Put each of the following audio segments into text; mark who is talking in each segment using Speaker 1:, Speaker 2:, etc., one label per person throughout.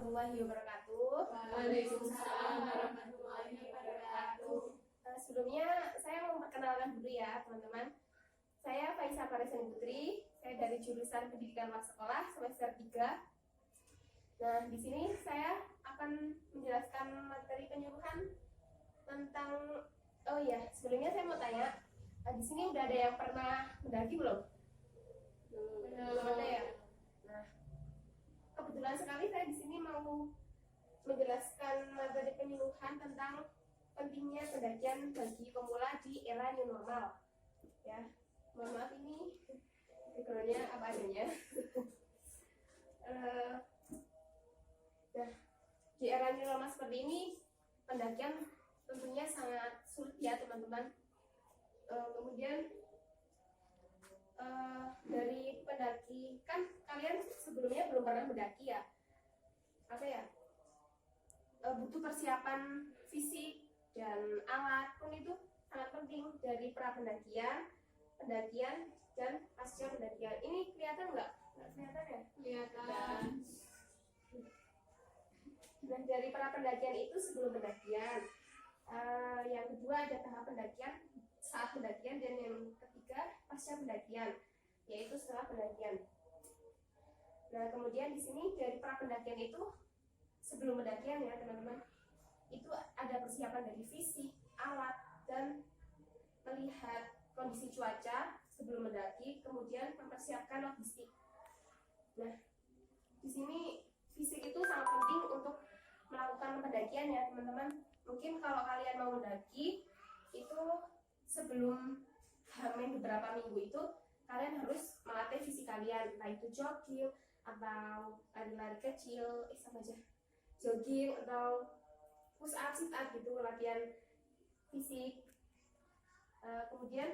Speaker 1: warahmatullahi wabarakatuh.
Speaker 2: Waalaikumsalam warahmatullahi wabarakatuh.
Speaker 1: Sebelumnya saya mau memperkenalkan dulu ya teman-teman. Saya Faisa Paresani Putri. Saya dari jurusan Pendidikan Luar Sekolah semester 3. Nah, di sini saya akan menjelaskan materi penyuluhan tentang sebelumnya saya mau tanya, di sini udah ada yang pernah mendaki belum? Belum ada ya. Nah, kebetulan sekali saya di sini mau menjelaskan materi penyuluhan tentang pentingnya pendakian bagi pemula di era new normal. Ya, mohon maaf ini backgroundnya apa adanya. Nah, di era new normal seperti ini pendakian tentunya sangat sulit ya teman-teman. Kemudian dari pendaki, kan kalian sebelumnya belum pernah mendaki ya, butuh persiapan fisik dan alat pun itu sangat penting dari pra pendakian, pendakian dan pasca pendakian. Ini kelihatan nggak kelihatan ya?
Speaker 2: Kelihatan.
Speaker 1: Nah, dari pra pendakian itu sebelum pendakian, yang kedua ada tahap pendakian saat pendakian, dan yang ketiga pasca pendakian, yaitu setelah pendakian. Nah, kemudian di sini dari pra pendakian itu sebelum pendakian ya teman-teman, itu ada persiapan dari fisik, alat, dan melihat kondisi cuaca sebelum mendaki, kemudian mempersiapkan logistik. Nah, di sini fisik itu sangat penting untuk melakukan pendakian ya teman-teman. Mungkin kalau kalian mau mendaki itu sebelum hamil beberapa minggu itu kalian harus melatih fisik kalian, entah itu jogging atau lari-lari kecil, jogging atau push up, sit up gitu, latihan fisik. Kemudian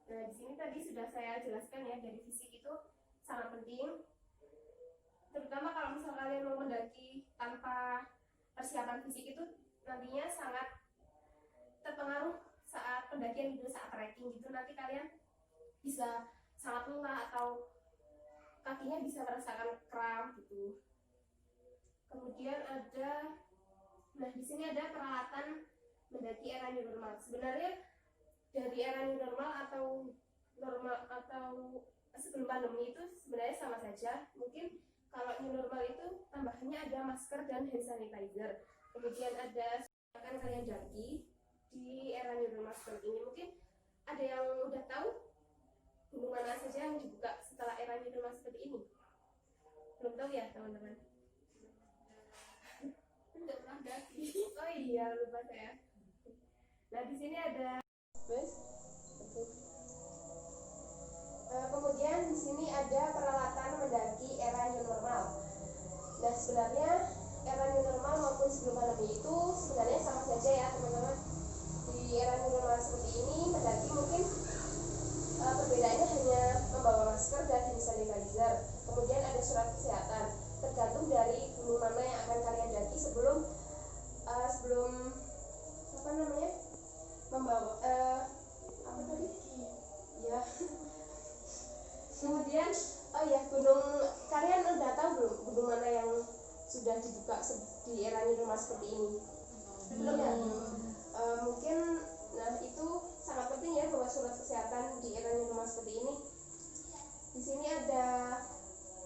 Speaker 1: nah, di sini tadi sudah saya jelaskan ya, dari fisik itu sangat penting, terutama kalau misal kalian mau mendaki tanpa persiapan fisik itu nantinya sangat terpengaruh saat pendakian gitu, saat trekking gitu, nanti kalian bisa sangat lelah atau kakinya bisa merasakan kram gitu. Kemudian di sini ada peralatan mendaki era new normal. Sebenarnya dari era new normal atau sebelum pandemi itu sebenarnya sama saja. Mungkin kalau new normal itu tambahannya ada masker dan hand sanitizer. Kemudian ada akan kalian daki di era new normal seperti ini. Mungkin ada yang udah tahu gunung mana saja yang dibuka setelah era new normal seperti ini? Belum tahu ya teman-teman?
Speaker 2: Tidak pernah daki.
Speaker 1: Oh iya, lupa saya. Nah, di sini ada kemudian di sini ada peralatan mendaki era new normal. Nah, sebenarnya era new normal maupun sebelum pandemi itu sebenarnya sama saja ya teman-teman. Di era new normal seperti ini mendaki mungkin perbedaannya hanya membawa masker dan hand sanitizer. Kemudian ada surat kesehatan, tergantung dari gunung mana yang akan kalian daki sebelum membawa ya. Kemudian gunung, kalian udah tahu belum gunung mana yang sudah dibuka di era new normal seperti ini? Belum ya? Mungkin itu sangat penting ya bawa surat kesehatan di era new normal seperti ini. Di sini ada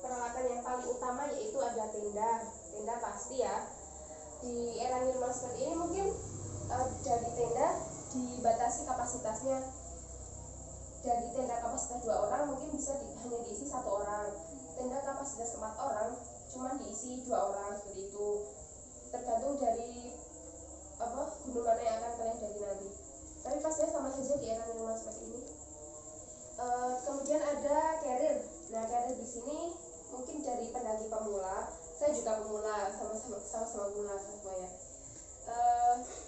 Speaker 1: peralatan yang paling utama, yaitu ada tenda pasti ya. Di era new normal seperti ini mungkin dari tenda dibatasi kapasitasnya. Dari tenda kapasitas 2 orang mungkin bisa hanya diisi 1 orang. Tenda kapasitas 4 orang cuma diisi 2 orang, seperti itu. Tergantung dari gunung mana yang akan kalian daki nanti. Tapi pastinya sama saja di era new normal seperti ini. Kemudian ada carrier. Nah, carrier di sini mungkin dari pendaki pemula. Saya juga pemula, sama-sama pemula semua ya.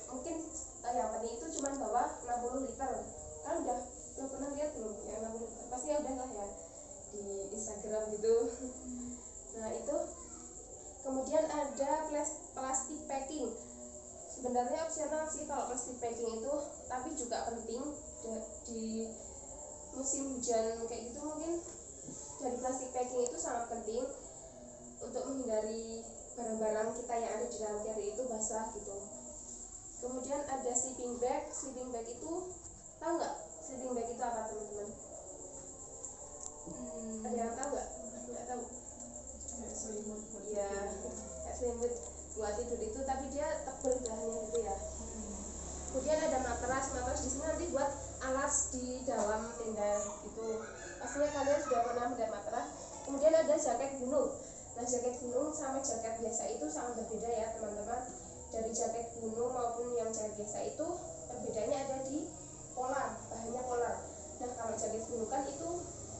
Speaker 1: Mungkin yang penting itu cuma bawa 60 liter. Kan udah pernah lihat belum yang 60 liter? Pasti ya udah lah ya di Instagram gitu. Nah, itu. Kemudian ada plastic packing. Sebenarnya opsional sih kalau plastic packing itu, tapi juga penting di musim hujan kayak gitu. Mungkin dari plastic packing itu sangat penting untuk yang ada di dalam carry itu basah gitu. Kemudian ada sleeping bag. Sleeping bag itu tahu nggak? Sleeping bag itu apa teman-teman? Ada yang tahu nggak? Nggak tahu. Ya, kayak selimut buat tidur itu, tapi dia tebal bahannya gitu ya. Kemudian ada matras. Matras di sini nanti buat alas di dalam tenda gitu. Pastinya kalian sudah pernah melihat matras. Kemudian ada jaket gunung. Nah, jaket gunung sama jaket biasa itu sangat berbeda ya teman-teman. Dari jaket gunung maupun yang jaket biasa itu perbedaannya ada di polar, bahannya polar. Nah, kalau jaket gunung kan itu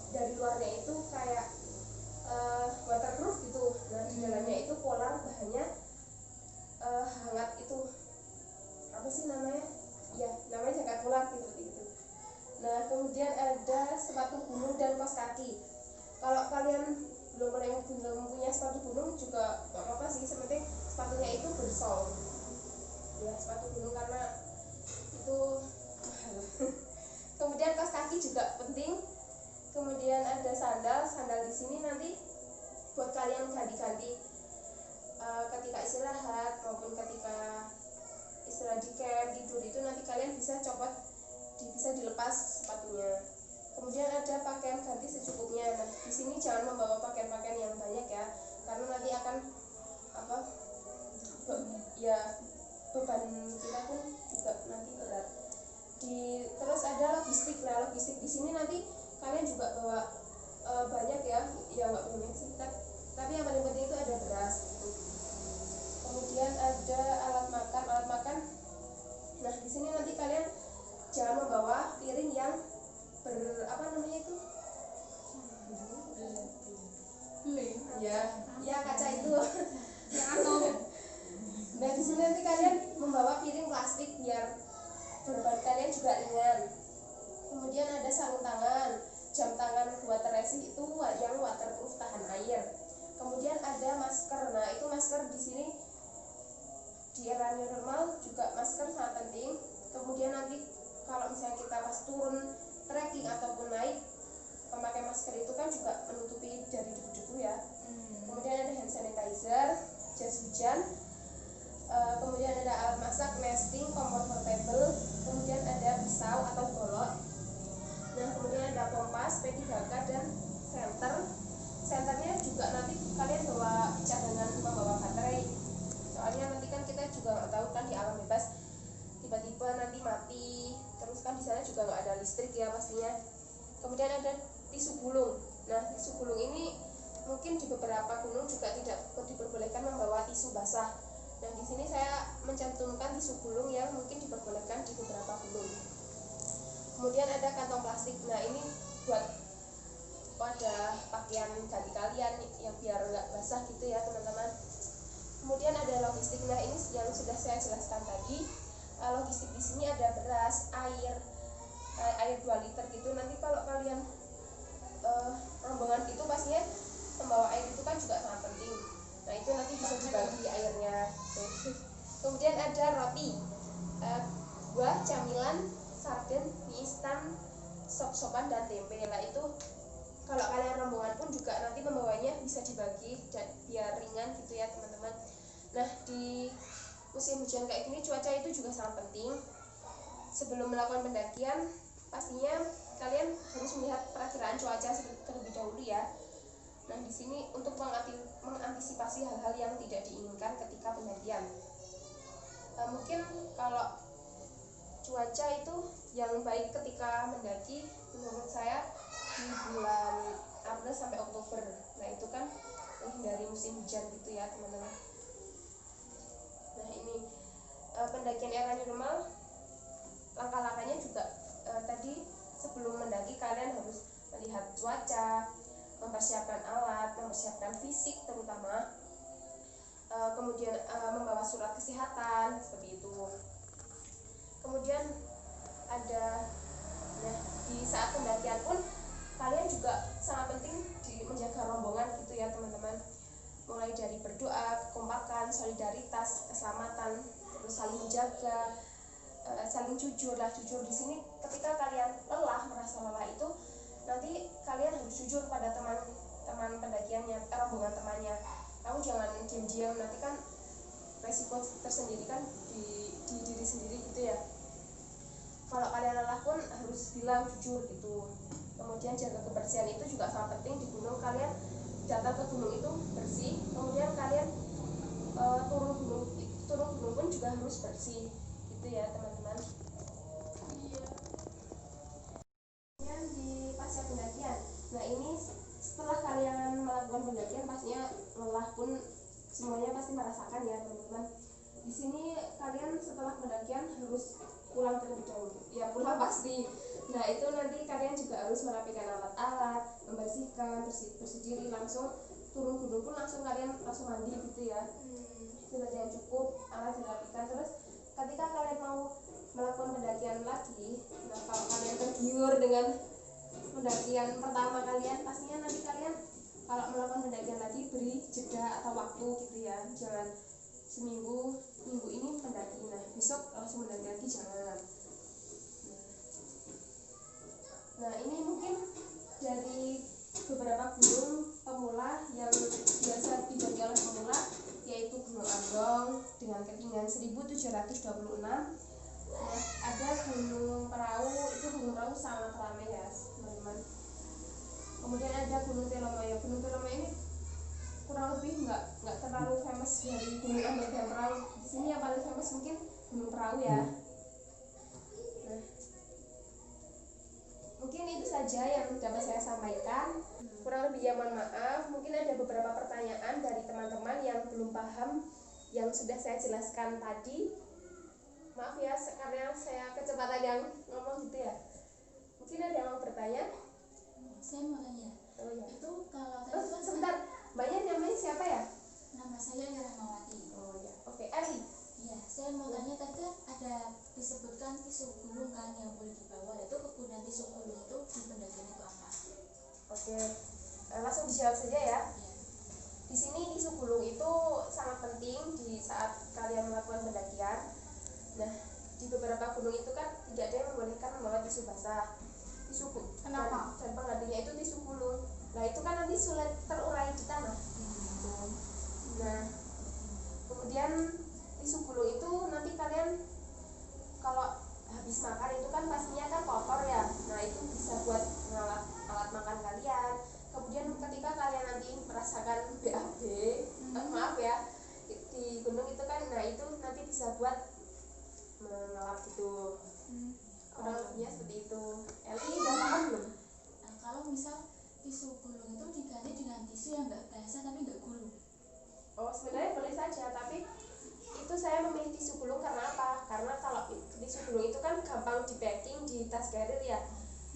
Speaker 1: dari luarnya itu kayak waterproof gitu. Nah, di dalamnya itu polar, bahannya hangat itu. Apa sih namanya? Ya, namanya jaket polar gitu. Nah, kemudian ada sepatu gunung dan kaos kaki. Kalau kalian belum punya sepatu gunung juga gak apa-apa sih, sepenting sepatunya itu bersol. Ya, sepatu gunung karena itu mahal. Kemudian kaos kaki juga penting. Kemudian ada sandal. Sandal di sini nanti buat kalian ganti-ganti ketika istirahat maupun ketika istirahat di camp, tidur itu nanti kalian bisa copot, bisa dilepas sepatunya. Kemudian ada pakaian ganti secukupnya. Nah, di sini jangan membawa pakaian-pakaian yang banyak ya, karena nanti akan beban kita pun juga nanti berat. Terus ada logistik. Nah, logistik di sini nanti kalian juga bawa banyak ya nggak banyak sih, tapi yang paling penting itu ada beras gitu. Kemudian ada alat makan. Nah, di sini nanti kalian jangan membawa piring yang kaca itu. Nah, di sini nanti kalian membawa piring plastik biar beban kalian juga ringan. Kemudian ada sarung tangan, jam tangan water resist itu yang waterproof, tahan air. Kemudian ada masker. Nah, itu masker di sini di era new normal juga masker sangat penting. Kemudian nanti kalau misalnya kita pas turun trekking ataupun naik, memakai masker itu kan juga menutupi dari debu-debu ya. Kemudian ada hand sanitizer, jas hujan. Kemudian ada alat masak, nesting, kompor portable. Kemudian ada pisau atau golok. Nah, kemudian ada kompas, P3K dan senter. Senternya juga nanti kalian bawa cadangan membawa baterai. Soalnya nanti kan kita juga nggak tahu kan di alam bebas tiba-tiba nanti mati. Terus kan di sana juga nggak ada listrik ya pastinya. Kemudian ada tisu gulung. Nah, tisu gulung ini mungkin di beberapa gunung juga tidak diperbolehkan membawa tisu basah. Dan di sini saya mencantumkan tisu gulung yang mungkin diperbolehkan di beberapa gunung. Kemudian ada kantong plastik. Nah, ini buat pada pakaian ganti kalian yang biar nggak basah gitu ya teman-teman. Kemudian ada logistik. Nah, ini yang sudah saya jelaskan tadi. Logistik di sini ada beras, air 2 liter gitu. Nanti kalau kalian rombongan itu pastinya membawa air itu kan juga sangat penting. Nah, itu nanti bisa dibagi airnya. Kemudian ada roti, buah, camilan, sarden, mie instan, sop-sopan dan tempe. Nah, itu kalau kalian rombongan pun juga nanti membawanya bisa dibagi dan biar ringan gitu ya teman-teman. Nah, di musim hujan kayak gini cuaca itu juga sangat penting. Sebelum melakukan pendakian pastinya kalian harus melihat perakiraan cuaca terlebih dahulu ya. Nah, di sini untuk mengantisipasi hal-hal yang tidak diinginkan ketika pendakian. Mungkin kalau cuaca itu yang baik ketika mendaki menurut saya di bulan April sampai Oktober. Nah, itu kan menghindari musim hujan gitu ya teman-teman. Nah, ini pendakian era new normal, langkah-langkahnya juga tadi sebelum mendaki kalian harus melihat cuaca, mempersiapkan alat, mempersiapkan fisik terutama, kemudian membawa surat kesehatan seperti itu. Kemudian ada, nah, di saat pendakian pun kalian juga sangat penting menjaga rombongan gitu ya teman-teman. Mulai dari berdoa, kekompakan, solidaritas, keselamatan, terus saling menjaga, saling jujur di sini. Ketika kalian merasa lelah itu nanti kalian harus jujur pada teman pendakiannya, rombongan temannya. Kamu jangan diam-diam, nanti kan resiko tersendiri kan di diri sendiri gitu ya. Kalau kalian lelah pun harus bilang jujur gitu. Kemudian jaga kebersihan itu juga sangat penting di gunung. Kalian datang ke gunung itu bersih, kemudian kalian turun gunung pun juga harus bersih gitu ya teman-teman. Kemudian di pasca pendakian, nah ini setelah kalian melakukan pendakian pastinya lelah pun semuanya pasti merasakan ya teman-teman. Di sini kalian setelah pendakian harus pulang terlebih dahulu. Ya pulang pasti. Nah itu nanti kalian juga harus merapikan alat-alat, membersihkan, bersih diri, langsung turun gunung pun langsung kalian langsung mandi gitu ya. Sudah yang cukup, alat dirapikan. Terus ketika kalian mau melakukan pendakian lagi, nah kalau kalian tergiur dengan pendakian pertama kalian, pastinya nanti kalian kalau melakukan pendakian lagi beri jeda atau waktu gitu ya. Jangan seminggu ini pendaki, nah besok langsung mendaki lagi, jangan. Nah ini mungkin dari beberapa gunung pemula yang biasa didaki oleh pemula, yaitu Gunung Andong dengan ketinggian 1726. Nah, ada Gunung Perahu, itu Gunung Perahu sangat ramai ya teman-teman. Kemudian ada Gunung Telomoyo. Gunung Telomoyo ini kurang lebih nggak terlalu famous dari Gunung Andong dan Perahu. Di sini yang paling famous mungkin Gunung Perahu ya. Nah, mungkin itu saja yang dapat saya sampaikan. Kurang lebih ya mohon maaf. Mungkin ada beberapa pertanyaan dari teman-teman yang belum paham yang sudah saya jelaskan tadi. Maaf ya karena saya kecepatan yang ngomong gitu ya. Mungkin ada yang mau bertanya?
Speaker 3: Saya mau tanya.
Speaker 1: Oh ya.
Speaker 3: Itu kalau tadi kan
Speaker 1: Sebentar. Mbaknya namanya siapa ya?
Speaker 3: nama saya Rahmawati.
Speaker 1: Oh ya. Oke, Eli.
Speaker 3: Iya, saya mau tanya tadi kan ada disebutkan tisu gulung kan yang boleh dibawa. Itu kegunaan tisu gulung itu di pendakian itu apa?
Speaker 1: Oke. Langsung dijawab saja ya.
Speaker 3: Iya.
Speaker 1: Di sini tisu gulung itu sangat penting di saat kalian melakukan pendakian. Nah, di beberapa gunung itu kan tidak ada yang membolehkan membawa tisu basah. Tisu gulung.
Speaker 2: Kenapa?
Speaker 1: Dan penggantinya itu tisu gulung. Nah, itu kan nanti sulit terurai di tanah. Gitu. Nah, kemudian tisu gulung itu nanti kalian kalau habis makan itu kan pastinya kan kotor ya. Nah, itu bisa buat alat makan kalian. Kemudian ketika kalian nanti merasakan BAB, maaf ya, di gunung itu kan, nah itu nanti bisa buat mengelap gitu. Kurang lebihnya seperti itu. Eli udah paham belum?
Speaker 3: Nah, kalau misal tisu gulung itu diganti dengan tisu yang nggak basah tapi nggak gulung.
Speaker 1: Oh, sebenarnya boleh saja, tapi itu saya memilih tisu gulung karena apa? Karena kalau tisu gulung itu kan gampang di packing di tas carrier ya.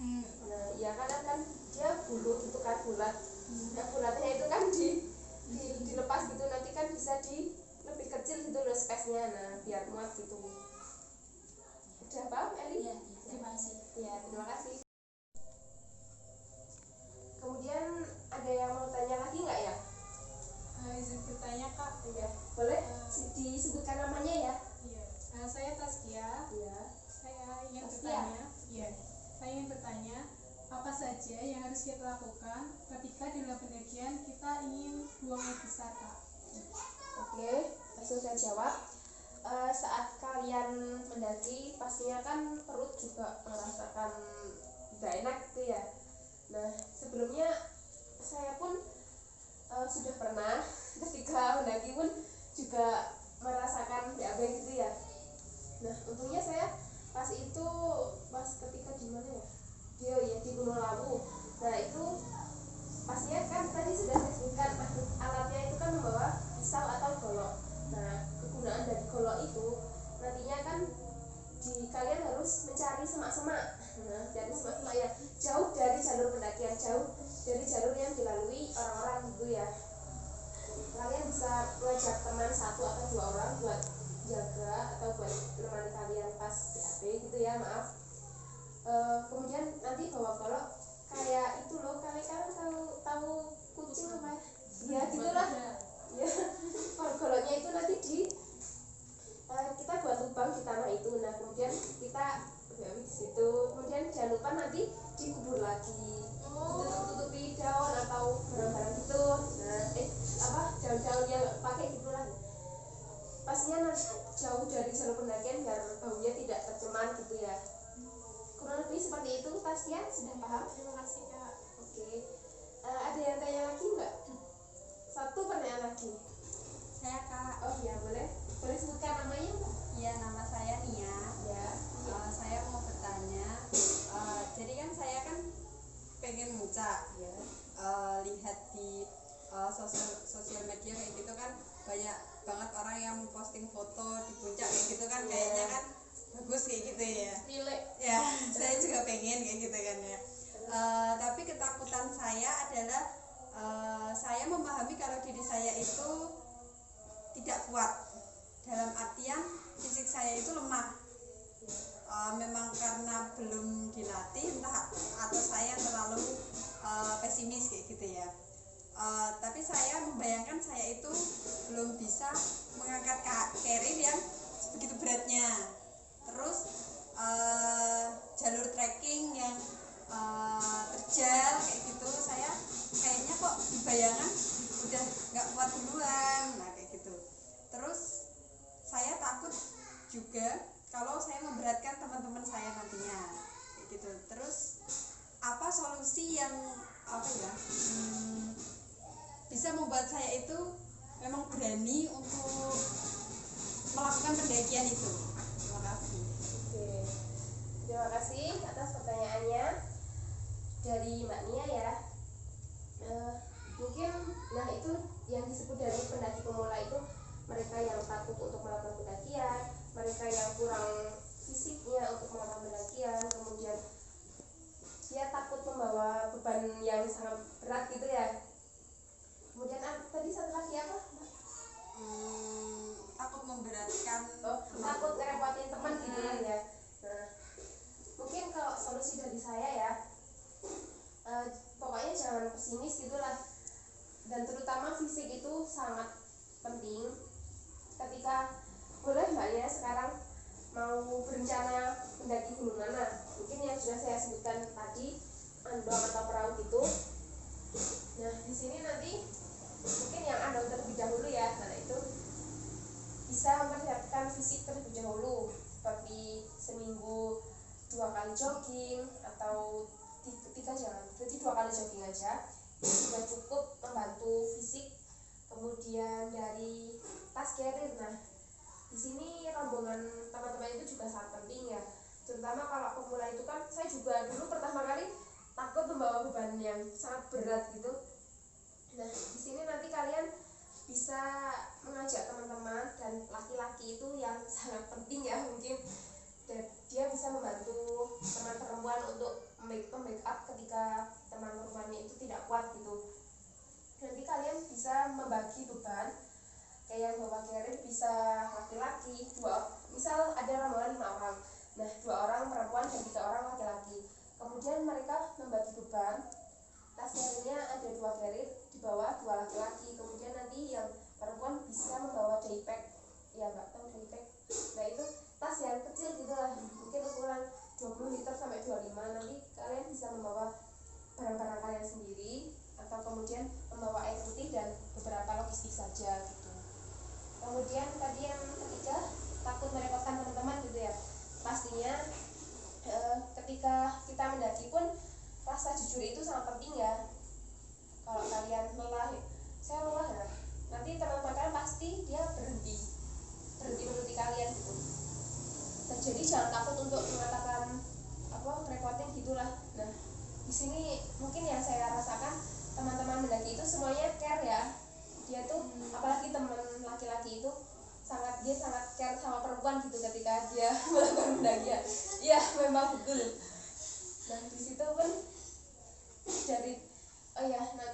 Speaker 1: Nah, ya kan dia bulu gitu kan, bulat. Nah, bulatnya itu kan dilepas gitu, nanti kan bisa lebih kecil gitu loh space-nya. Nah, biar muat gitu. Udah paham, Eli?
Speaker 3: Iya, terima kasih.
Speaker 1: Ya, terima kasih. Kemudian ada yang mau tanya lagi nggak ya?
Speaker 2: Izin bertanya Kak.
Speaker 1: Ya, boleh disebutkan namanya ya.
Speaker 2: Iya. Saya Taskia.
Speaker 1: Iya.
Speaker 2: Saya ingin
Speaker 1: Taskia.
Speaker 2: bertanya. Iya. Saya ingin bertanya apa saja yang harus kita lakukan ketika dalam pendakian kita ingin buang air besar Kak.
Speaker 1: Oke, langsung saya jawab. Saat kalian mendaki pastinya kan perut juga merasakan tidak enak gitu ya. Nah, sebelumnya saya pun sudah pernah ketika mendaki pun juga merasakan BAB gitu ya. Nah, untungnya saya pas ketika di mana ya? Di Gunung Lawu. Nah, itu pastinya kan tadi sudah saya sebutkan alatnya itu kan membawa pisau atau golok. Nah, kegunaan dari golok itu nantinya kan kalian harus mencari semak-semak. Nah, cari semak-semak ya jauh dari jalur pendakian, jauh dari jalur yang dilalui orang-orang gitu ya. Kalian bisa mengajak teman 1 atau 2 orang buat jaga atau buat menemani kalian pas BAB gitu ya, maaf. Kemudian nanti bawa golok kayak itu loh, kalian tahu kucing apa ya gitulah ya. Goloknya itu nanti kita buat lubang di tanah itu. Nah, kemudian kita di situ, kemudian jangan lupa nanti dikubur lagi, ditutupi daun atau barang-barang gitu. Nah, daun-daun yang pakai gitulah. pastinya nanti jauh dari jalur pendakian biar baunya tidak tercemar gitu ya. Kurang lebih seperti itu. Tasya sudah paham?
Speaker 2: Terima kasih Kak.
Speaker 1: Oke. Ada yang tanya lagi nggak? Satu pertanyaan lagi.
Speaker 4: Saya Kak.
Speaker 1: Oh ya, boleh sebutkan namanya Mbak?
Speaker 4: Iya, nama saya Nia.
Speaker 1: Ya.
Speaker 4: Saya mau bertanya. Jadi kan saya kan pengen muncak.
Speaker 1: Ya.
Speaker 4: Lihat di sosial media kayak gitu kan banyak banget orang yang posting foto di puncak kayak gitu kan, kayaknya kan bagus kayak gitu ya.
Speaker 1: Milik.
Speaker 4: Ya, saya juga pengen kayak gitu kan ya. Tapi ketakutan saya adalah saya memahami kalau diri saya itu tidak kuat, dalam artian fisik saya itu lemah. Memang karena belum dilatih entah atau saya terlalu pesimis kayak gitu ya. Tapi saya membayangkan saya itu belum bisa mengangkat carrier yang begitu beratnya. Terus jalur trekking yang terjal kayak gitu, saya kayaknya kok di bayangan udah nggak kuat duluan, nah kayak gitu. Terus saya takut juga kalau saya memberatkan teman-teman saya nantinya kayak gitu. Terus apa solusi yang bisa membuat saya itu memang berani untuk melakukan pendakian itu? Terima kasih.
Speaker 1: Oke. Terima kasih atas pertanyaannya dari Mbak Nia ya. Mungkin itu yang disebut dari pendaki pemula itu mereka yang takut untuk melakukan pendakian, mereka yang kurang fisiknya untuk melakukan pendakian, kemudian dia takut membawa beban yang sangat berat gitu ya. Kemudian tadi satu lagi apa?
Speaker 4: Takut memberatkan.
Speaker 1: Takut ngerepotin teman gitu ya. Nah, mungkin kalau solusi dari saya ya, pokoknya jangan pesimis gitulah. Dan terutama fisik itu sangat penting. Ketika boleh Mbak ya sekarang mau berencana mendaki gunung mana, mungkin yang sudah saya sebutkan tadi, andong atau perahu gitu. Nah di sini nanti mungkin yang andong terlebih dahulu ya, karena itu bisa mempersiapkan fisik terlebih dahulu, seperti seminggu 2 kali jogging atau 3 jangan, jadi 2 kali jogging aja itu sudah cukup membantu fisik. Kemudian dari tas carrier, nah di sini rombongan teman-teman itu juga sangat penting ya, terutama kalau pemula itu kan. Saya juga dulu pertama kali takut membawa beban yang sangat berat gitu. Nah di sini nanti kalian bisa mengajak teman-teman, dan laki-laki itu yang sangat penting ya mungkin, dan dia bisa membantu teman perempuan untuk membackup ketika teman perempuannya itu tidak kuat gitu. Nanti kalian bisa membagi beban, kayak yang bawa carrier bisa laki-laki, misal ada rombongan 5 orang, nah 2 orang perempuan dan 3 orang laki-laki. Kemudian mereka membagi beban, tas carriernya ada 2 carrier di bawah 2 laki-laki. Kemudian nanti yang perempuan bisa membawa daypack, ya Mbak tahu daypack? Nah itu tas yang kecil gitu lah, mungkin ukuran 20 liter sampai 25. Nanti kalian bisa membawa barang-barang kalian sendiri, atau kemudian membawa air putih dan beberapa logistik saja gitu. Kemudian tadi yang ketiga, takut merepotkan teman-teman gitu ya. Pastinya ketika kita mendaki pun rasa jujur itu sangat penting ya. Kalau kalian lelah, saya lelah ya, nanti teman-teman kalian pasti dia berhenti menuruti kalian gitu. Dan jadi jangan takut untuk mengatakan merepotin gitulah. Nah di sini mungkin yang saya rasakan, teman-teman mendaki itu semuanya care ya. Dia tuh apalagi teman laki-laki itu sangat care sama perempuan gitu ketika dia melakukan pendakian. Iya memang betul. Dan di situ pun dari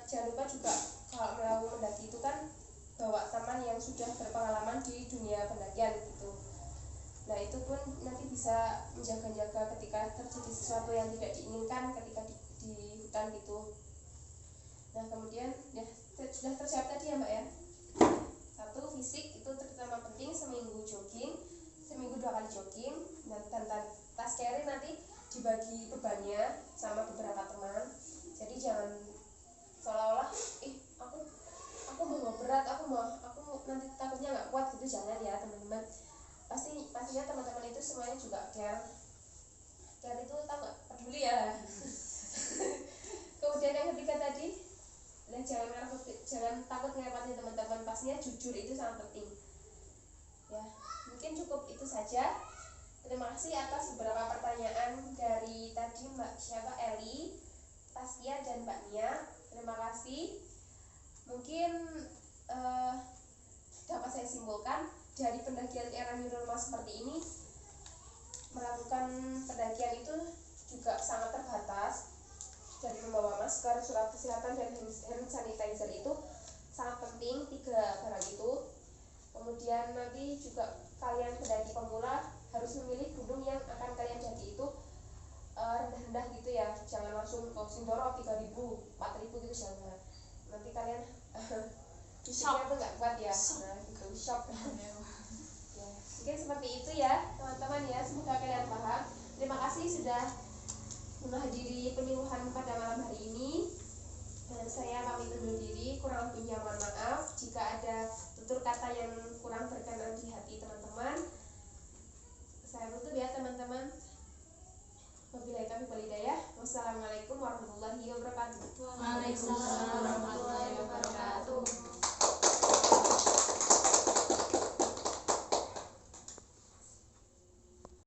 Speaker 1: jangan lupa juga kalau melakukan mendaki itu kan bawa teman yang sudah berpengalaman di dunia pendakian gitu. Nah itu pun nanti bisa menjaga-jaga ketika terjadi sesuatu yang tidak diinginkan ketika di hutan gitu. Nah kemudian ya sudah tersiap tadi ya Mbak ya. 1, fisik itu terutama penting, seminggu 2 kali jogging, dan tas carry nanti dibagi bebannya sama beberapa teman. Jadi jangan seolah-olah aku mau berat, aku nanti takutnya nggak kuat gitu. itu jangan ya teman-teman. Pastinya teman-teman itu semuanya juga care itu tau gak, peduli ya. Kemudian yang ketiga tadi, jangan takut ngerepotin teman-teman, pastinya jujur itu sangat penting ya. Mungkin cukup itu saja. Terima kasih atas beberapa pertanyaan dari tadi Mbak Eli, Taskia dan Mbak Nia. Terima kasih. Mungkin dapat saya simpulkan dari pendakian era new normal seperti ini, melakukan pendakian itu juga sangat terbatas. Dari membawa masker, surat kesehatan, dan hand sanitizer itu sangat penting, 3 barang itu. Kemudian nanti juga kalian pendaki pemula harus memilih gunung yang akan kalian daki itu rendah-rendah gitu ya, jangan langsung ke Sindoro 3000, 4000 gitu jangan. Nanti kalian fisiknya tuh nggak kuat ya, nah gitu, shock. Ya, mungkin seperti itu ya teman-teman ya, semoga kalian paham. Terima kasih sudah menghadiri penyuluhan pada malam hari ini. Dan saya pamit undur diri, kurang lebihnya mohon maaf jika ada tutur kata yang kurang berkenan di hati teman-teman. Saya tutup ya teman-teman. Wabillahi taufiq wal hidayah. Wassalamualaikum warahmatullahi wabarakatuh.
Speaker 3: Waalaikumsalam.